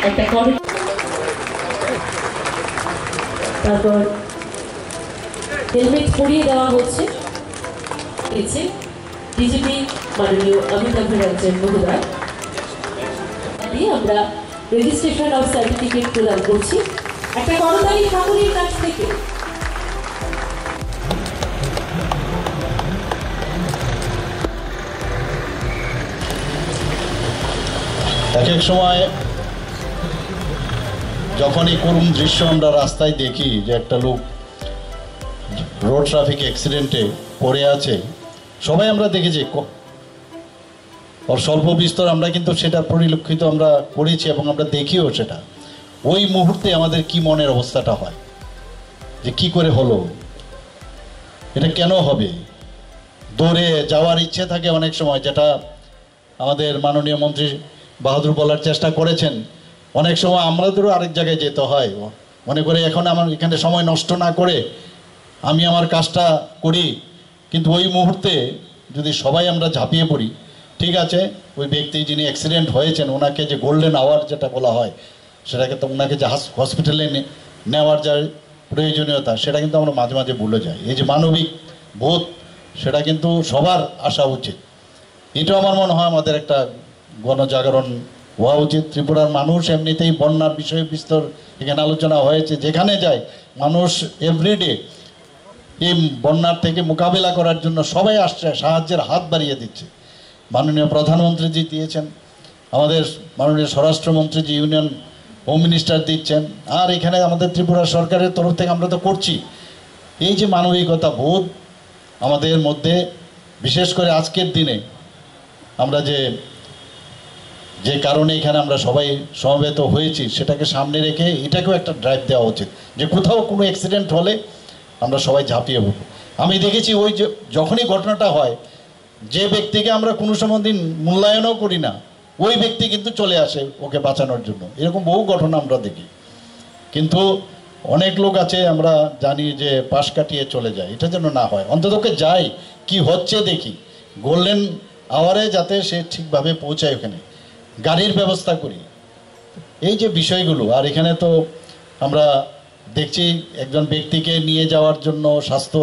একটা করে তারপর হেলমেট পরিয়ে দেওয়া হচ্ছে ডিজিপি মাননীয় অমিতাভ রাজ্যের মহোদয় দিয়ে আমরা রেজিস্ট্রেশন অফ সার্টিফিকেট প্রদান করছি একটা করতালি সকলের কাছ থেকে। এক এক সময় যখনই করুণ দৃশ্য আমরা রাস্তায় দেখি যে একটা লোক রোড ট্রাফিক অ্যাক্সিডেন্টে পড়ে আছে, সবাই আমরা দেখেছি ওর স্বল্প বিস্তর আমরা কিন্তু সেটা পরিলক্ষিত আমরা করেছি এবং আমরা দেখিও সেটা। ওই মুহূর্তে আমাদের কি মনের অবস্থাটা হয় যে কি করে হলো, এটা কেন হবে, দৌড়ে যাওয়ার ইচ্ছে থাকে অনেক সময়, যেটা আমাদের মাননীয় মন্ত্রী বাহাদুর বলার চেষ্টা করেছেন। অনেক সময় আমাদেরও আরেক জায়গায় যেতে হয়, মনে করে এখন আমার এখানে সময় নষ্ট না করে আমি আমার কাজটা করি, কিন্তু ওই মুহূর্তে যদি সবাই আমরা ঝাঁপিয়ে পড়ি, ঠিক আছে ওই ব্যক্তি যিনি অ্যাক্সিডেন্ট হয়েছেন ওনাকে যে গোল্ডেন আওয়ার যেটা বলা হয় সেটাকে তো ওনাকে যে হসপিটালে নেওয়ার যা প্রয়োজনীয়তা সেটা কিন্তু আমরা মাঝে মাঝে ভুলে যাই। এই যে মানবিক বোধ সেটা কিন্তু সবার আসা উচিত। এটাও আমার মনে হয় আমাদের একটা গণজাগরণ হওয়া উচিত। ত্রিপুরার মানুষ এমনিতেই বন্যার বিষয়ে বিস্তর এখানে আলোচনা হয়েছে, যেখানে যায় মানুষ এভরিডে এই বন্যার থেকে মোকাবিলা করার জন্য সবাই আসছে, সাহায্যের হাত বাড়িয়ে দিচ্ছে। মাননীয় প্রধানমন্ত্রীজি দিয়েছেন, আমাদের মাননীয় স্বরাষ্ট্রমন্ত্রীজি ইউনিয়ন হোম মিনিস্টার দিচ্ছেন, আর এখানে আমাদের ত্রিপুরা সরকারের তরফ থেকে আমরা তো করছি। এই যে মানবিকতা বোধ আমাদের মধ্যে, বিশেষ করে আজকের দিনে আমরা যে কারণে এখানে আমরা সবাই সমবেত হয়েছি সেটাকে সামনে রেখে এটাকেও একটা ড্রাইভ দেওয়া উচিত যে কোথাও কোনো অ্যাক্সিডেন্ট হলে আমরা সবাই ঝাঁপিয়ে পড়ব। আমি দেখেছি ওই যে যখনই ঘটনাটা হয়, যে ব্যক্তিকে আমরা কোনো সময় দিন মূল্যায়নও করি না ওই ব্যক্তি কিন্তু চলে আসে ওকে বাঁচানোর জন্য। এরকম বহু ঘটনা আমরা দেখি, কিন্তু অনেক লোক আছে আমরা জানি যে পাশ কাটিয়ে চলে যায়। এটা যেন না হয়, অন্ততকে যাই কি হচ্ছে দেখি, গোল্ডেন আওয়ারে যাতে সে ঠিকভাবে পৌঁছায়, ওখানে গাড়ির ব্যবস্থা করি। এই যে বিষয়গুলো, আর এখানে তো আমরা দেখছি একজন ব্যক্তিকে নিয়ে যাওয়ার জন্য স্বাস্থ্য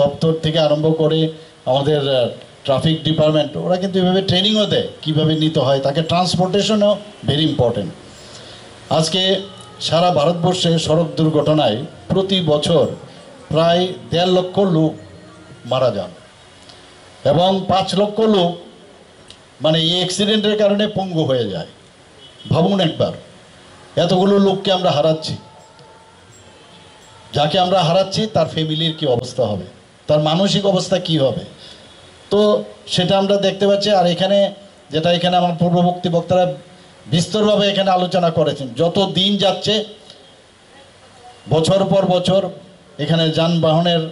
দপ্তর থেকে আরম্ভ করে আমাদের ট্রাফিক ডিপার্টমেন্ট ওরা কিন্তু এভাবে ট্রেনিংও দেয় কীভাবে নিতে হয়, তাকে ট্রান্সপোর্টেশনও ভেরি ইম্পর্টেন্ট। আজকে সারা ভারতবর্ষে সড়ক দুর্ঘটনায় প্রতি বছর প্রায় 1.5 লক্ষ লোক মারা যান এবং 5 লক্ষ লোক মানে এই অ্যাক্সিডেন্টের কারণে পঙ্গু হয়ে যায়। ভাবুন একবার, এতগুলো লোককে আমরা হারাচ্ছি। যাকে আমরা হারাচ্ছি তার ফ্যামিলির কি অবস্থা হবে, তার মানসিক অবস্থা কি হবে, তো সেটা আমরা দেখতে পাচ্ছি। আর এখানে যেটা এখানে আমার পূর্ববর্তী বক্তারা বিস্তরভাবে এখানে আলোচনা করেছেন, যত দিন যাচ্ছে বছর পর বছর এখানে যানবাহনের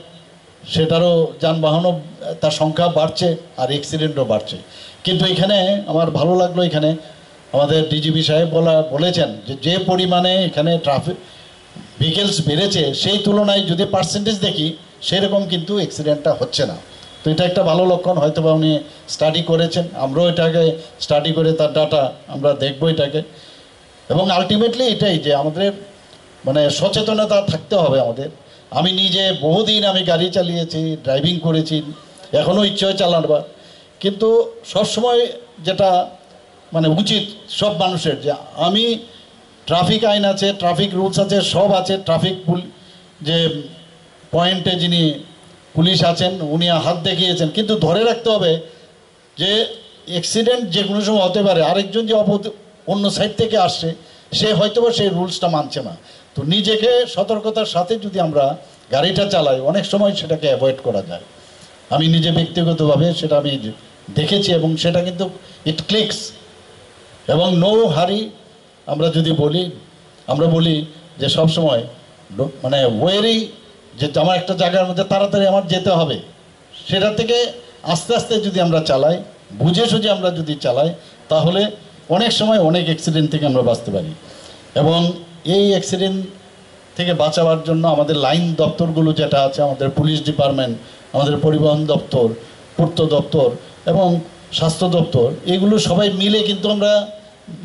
যানবাহনও তার সংখ্যা বাড়ছে আর অ্যাক্সিডেন্টও বাড়ছে। কিন্তু এখানে আমার ভালো লাগলো, এখানে আমাদের ডিজিপি সাহেব বলেছেন যে পরিমাণে এখানে ট্রাফিক ভেহিকেলস বেড়েছে সেই তুলনায় যদি পার্সেন্টেজ দেখি সেরকম কিন্তু অ্যাক্সিডেন্টটা হচ্ছে না। তো এটা একটা ভালো লক্ষণ, হয়তো বা উনি স্টাডি করেছেন, আমরাও এটাকে স্টাডি করে তার ডাটা আমরা দেখবো এটাকে। এবং আলটিমেটলি এটাই যে আমাদের মানে সচেতনতা থাকতে হবে আমাদের। আমি নিজে বহুদিন আমি গাড়ি চালিয়েছি, ড্রাইভিং করেছি, এখনও ইচ্ছে হয় চালাবার, কিন্তু সবসময় যেটা মানে উচিত সব মানুষের যে আমি ট্রাফিক আইন আছে, ট্রাফিক রুলস আছে, সব আছে, ট্রাফিক যে পয়েন্টে যিনি পুলিশ আছেন উনি হাত দেখিয়েছেন, কিন্তু ধরে রাখতে হবে যে অ্যাক্সিডেন্ট যে কোনো সময় হতে পারে, আরেকজন যে অন্য সাইড থেকে আসছে সে হয়তো সেই রুলসটা মানছে না। তো নিজেকে সতর্কতার সাথে যদি আমরা গাড়িটা চালাই অনেক সময় সেটাকে অ্যাভয়েড করা যায়। আমি নিজে ব্যক্তিগতভাবে সেটা আমি দেখেছি এবং সেটা কিন্তু ইট ক্লিকস। এবং নো হারি আমরা যদি আমরা বলি যে সব সময় মানে ওয়েরি যে আমার একটা জায়গার মধ্যে তাড়াতাড়ি আমার যেতে হবে, সেটা থেকে আস্তে আস্তে যদি আমরা চালাই, বুঝে সুঝে আমরা যদি চালাই, তাহলে অনেক সময় অনেক অ্যাক্সিডেন্ট থেকে আমরা বাঁচতে পারি। এবং এই অ্যাক্সিডেন্ট থেকে বাঁচাবার জন্য আমাদের লাইন দপ্তরগুলো যেটা আছে, আমাদের পুলিশ ডিপার্টমেন্ট, আমাদের পরিবহন দপ্তর, পূর্ত দপ্তর এবং স্বাস্থ্য দপ্তর, এগুলো সবাই মিলে কিন্তু আমরা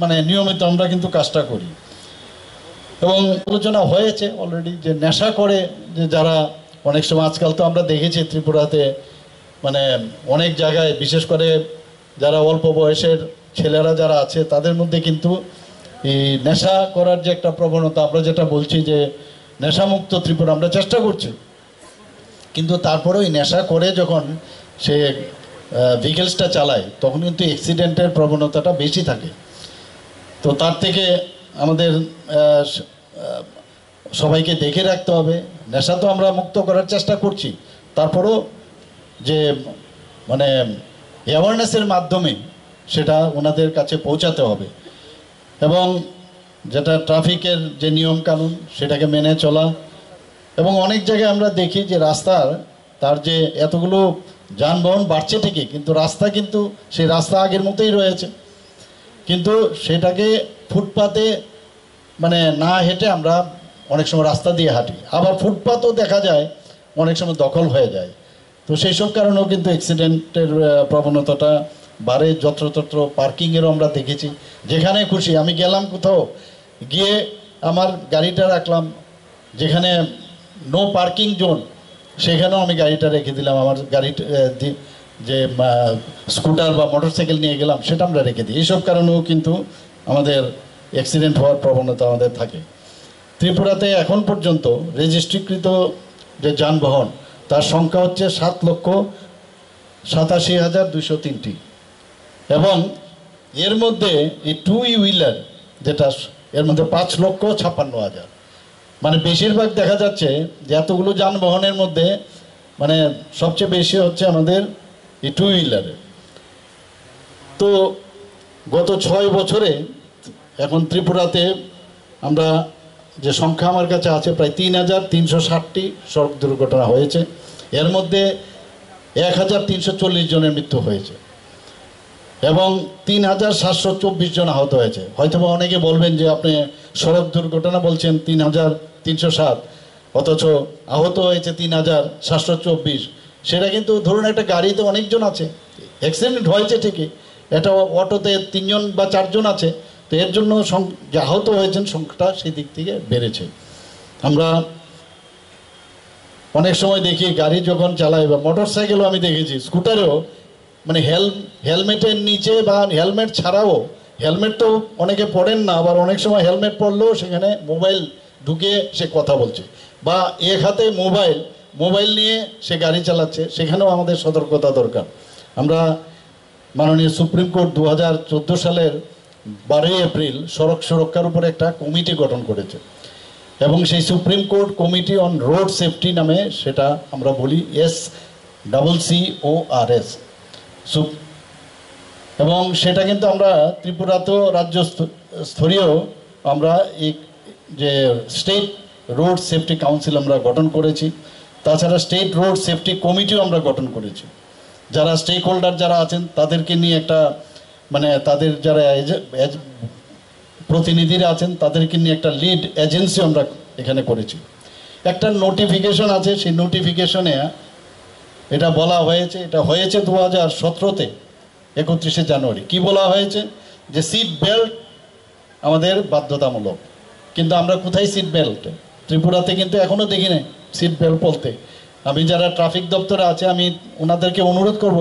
মানে নিয়মিত আমরা কিন্তু কাজটা করি। এবং আলোচনা হয়েছে অলরেডি যে নেশা করে যে যারা অনেক সময় আজকাল তো আমরা দেখেছি ত্রিপুরাতে মানে অনেক জায়গায় বিশেষ করে যারা অল্প বয়সের ছেলেরা যারা আছে তাদের মধ্যে কিন্তু এই নেশা করার যে একটা প্রবণতা, আমরা যেটা বলছি যে নেশামুক্ত ত্রিপুরা আমরা চেষ্টা করছি, কিন্তু তারপরেও এই নেশা করে যখন সে ভেহিকেলসটা চালায় তখন কিন্তু অ্যাক্সিডেন্টের প্রবণতাটা বেশি থাকে। তো তার থেকে আমাদের সবাইকে দেখে রাখতে হবে। নেশা তো আমরা মুক্ত করার চেষ্টা করছি, তারপরেও যে মানে অ্যাওয়ারনেসের মাধ্যমে সেটা ওনাদের কাছে পৌঁছাতে হবে এবং যেটা ট্রাফিকের যে নিয়ম কানুন সেটাকে মেনে চলা। এবং অনেক জায়গায় আমরা দেখি যে রাস্তার তার যে এতগুলো যানবাহন বাড়ছে ঠিকই, কিন্তু রাস্তা কিন্তু সেই রাস্তা আগের মতোই রয়েছে, কিন্তু সেটাকে ফুটপাতে মানে না হেঁটে আমরা অনেক সময় রাস্তা দিয়ে হাঁটি, আবার ফুটপাতও দেখা যায় অনেক সময় দখল হয়ে যায়। তো সেই সব কারণেও কিন্তু অ্যাক্সিডেন্টের প্রবণতাটা বাড়ে। যত্রতত্র পার্কিংয়েরও আমরা দেখেছি, যেখানে খুশি আমি গেলাম কোথাও গিয়ে আমার গাড়িটা রাখলাম, যেখানে নো পার্কিং জোন সেখানেও আমি গাড়িটা রেখে দিলাম, আমার গাড়িটা যে স্কুটার বা মোটরসাইকেল নিয়ে গেলাম সেটা আমরা রেখে দিই। এইসব কারণেও কিন্তু আমাদের অ্যাক্সিডেন্ট হওয়ার প্রবণতা আমাদের থাকে। ত্রিপুরাতে এখন পর্যন্ত রেজিস্ট্রিকৃত যে যানবাহন তার সংখ্যা হচ্ছে 7,87,203টি এবং এর মধ্যে এই 2 হুইলার যেটা এর মধ্যে 5,56,000। মানে বেশিরভাগ দেখা যাচ্ছে যে এতগুলো যানবাহনের মধ্যে মানে সবচেয়ে বেশি হচ্ছে আমাদের এই 2 হুইলারে। তো গত 6 বছরে এখন ত্রিপুরাতে আমরা যে সংখ্যা আমার কাছে আছে প্রায় 3,360টি সড়ক দুর্ঘটনা হয়েছে, এর মধ্যে 1,340 জনের মৃত্যু হয়েছে এবং 3,724 জন আহত হয়েছে। হয়তো অনেকে বলবেন যে আপনি সড়ক দুর্ঘটনা বলছেন 3,307, অথচ আহত হয়েছে 3,724। সেটা কিন্তু ধরুন একটা গাড়িতে অনেকজন আছে, অ্যাক্সিডেন্ট হয়েছে ঠিকই, এটা অটোতে 3 জন বা 4 জন আছে, তো এর জন্য যে আহত হয়েছেন সংখ্যাটা সেই দিক থেকে বেড়েছে। আমরা অনেক সময় দেখি গাড়ি যখন চালাই বা মোটর সাইকেলও আমি দেখেছি, স্কুটারেও মানে হেলমেটের নিচে বা হেলমেট ছাড়াও, হেলমেট তো অনেকে পড়েন না, আবার অনেক সময় হেলমেট পরলেও সেখানে মোবাইল ঢুকে সে কথা বলছে বা এক হাতে মোবাইল নিয়ে সে গাড়ি চালাচ্ছে, সেখানেও আমাদের সতর্কতা দরকার। আমরা মাননীয় সুপ্রিম কোর্ট 2014 সালের 12 এপ্রিল সড়ক সুরক্ষার উপরে একটা কমিটি গঠন করেছে এবং সেই supreme court committee on road safety নামে সেটা আমরা বলি SCCORS এবং সেটা কিন্তু আমরা ত্রিপুরাতেও রাজ্য স্তরীয় আমরা এই যে স্টেট রোড সেফটি কাউন্সিল আমরা গঠন করেছি, তাছাড়া স্টেট রোড সেফটি কমিটিও আমরা গঠন করেছি। যারা স্টেক হোল্ডার যারা আছেন তাদেরকে নিয়ে একটা মানে তাদের যারা প্রতিনিধিরা আছেন তাদেরকে নিয়ে একটা লিড এজেন্সি আমরা এখানে করেছি। একটা নোটিফিকেশন আছে, সেই নোটিফিকেশনে এটা বলা হয়েছে, এটা হয়েছে 2017-তে 31শে জানুয়ারি। কি বলা হয়েছে যে সিট বেল্ট আমাদের বাধ্যতামূলক, কিন্তু আমরা কোথায় সিট বেল্ট? ত্রিপুরাতে কিন্তু এখনও দেখি না সিট বেল্ট বলতে। আমি যারা ট্রাফিক দপ্তরে আছে আমি ওনাদেরকে অনুরোধ করব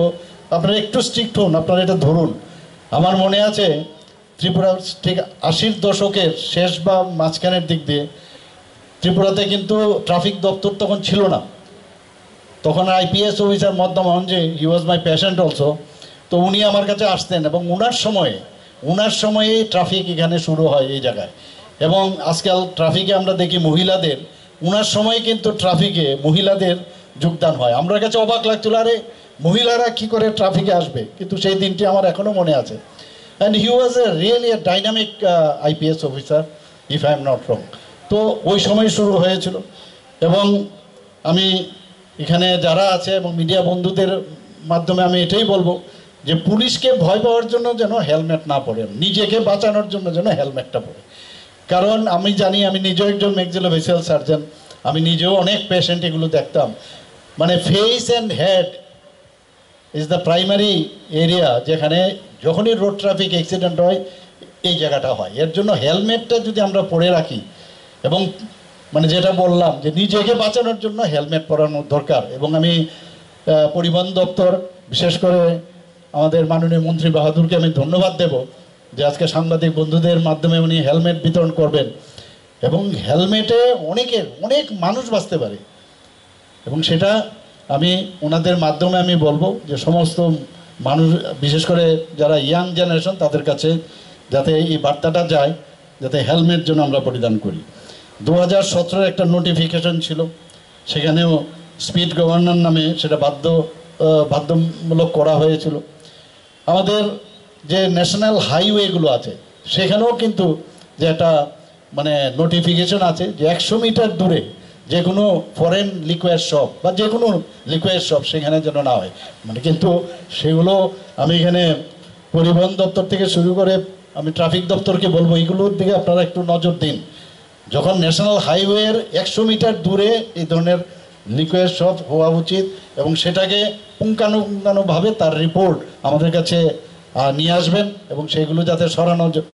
আপনারা একটু স্ট্রিক্ট হন, আপনারা এটা ধরুন। আমার মনে আছে ত্রিপুরা ঠিক 80-র দশকের শেষ বা মাঝখানের দিক দিয়ে ত্রিপুরাতে কিন্তু ট্রাফিক দপ্তর তখন ছিল না, তখন IPS অফিসার মদ্দাম যে হি ওয়াজ মাই পেশেন্ট অলসো। তো উনি আমার কাছে আসতেন এবং ওনার সময়ে ট্রাফিক এখানে শুরু হয় এই জায়গায়। এবং আজকাল ট্রাফিকে আমরা দেখি মহিলাদের, ওনার সময় কিন্তু ট্রাফিকে মহিলাদের যোগদান হয়। আমার কাছে অবাক লাগছিল, আরে মহিলারা কি করে ট্রাফিকে আসবে, কিন্তু সেই দিনটি আমার এখনও মনে আছে। And he was really A dynamic IPS officer if I am not wrong. তো ওই সময় শুরু হয়েছিল। এবং আমি এখানে যারা আছে এবং মিডিয়া বন্ধুদের মাধ্যমে আমি এটাই বলবো যে পুলিশকে ভয় পাওয়ার জন্য যেন হেলমেট না পরে, নিজেকে বাঁচানোর জন্য যেন হেলমেটটা পরে। কারণ আমি জানি, আমি নিজেও একজন ম্যাক্সিলোফেসিয়াল সার্জন, আমি নিজেও অনেক পেশেন্ট এগুলো দেখতাম। মানে face and head is the primary area যেখানে যখনই রোড ট্রাফিক অ্যাক্সিডেন্ট হয় এই জায়গাটা হয়। এর জন্য হেলমেটটা যদি আমরা পরে রাখি, এবং মানে যেটা বললাম যে নিজেকে বাঁচানোর জন্য হেলমেট পরানো দরকার। এবং আমি পরিবহন দপ্তর, বিশেষ করে আমাদের মাননীয় মন্ত্রী বাহাদুরকে আমি ধন্যবাদ দেব যে আজকে সাংবাদিক বন্ধুদের মাধ্যমে উনি হেলমেট বিতরণ করবেন। এবং হেলমেটে অনেক মানুষ বাঁচতে পারে, এবং সেটা আমি ওনাদের মাধ্যমে আমি বলবো যে সমস্ত মানুষ, বিশেষ করে যারা ইয়াং জেনারেশন, তাদের কাছে যাতে এই বার্তাটা যায়, যাতে হেলমেট যেন আমরা পরিধান করি। 2017 একটা নোটিফিকেশন ছিল, সেখানেও স্পিড গভর্নর নামে সেটা বাধ্যমূলক করা হয়েছিল। আমাদের যে ন্যাশনাল হাইওয়েগুলো আছে সেখানেও কিন্তু যে একটা মানে নোটিফিকেশন আছে যে 100 মিটার দূরে যে কোনো ফরেন লিকুয়ার শপ বা যে কোনো লিকুয়ার শপ সেখানে যেন না হয়। মানে কিন্তু সেগুলো আমি এখানে পরিবহন দপ্তর থেকে শুরু করে আমি ট্রাফিক দপ্তরকে বলবো এইগুলোর দিকে আপনারা একটু নজর দিন। যখন ন্যাশনাল হাইওয়ের 100 মিটার দূরে এই ধরনের লিকুয়ার শপ হওয়া উচিত, এবং সেটাকে পুঙ্খানুপুঙ্খানুভাবে তার রিপোর্ট আমাদের কাছে নিয়ে আসবেন, এবং সেগুলো যাতে সরানো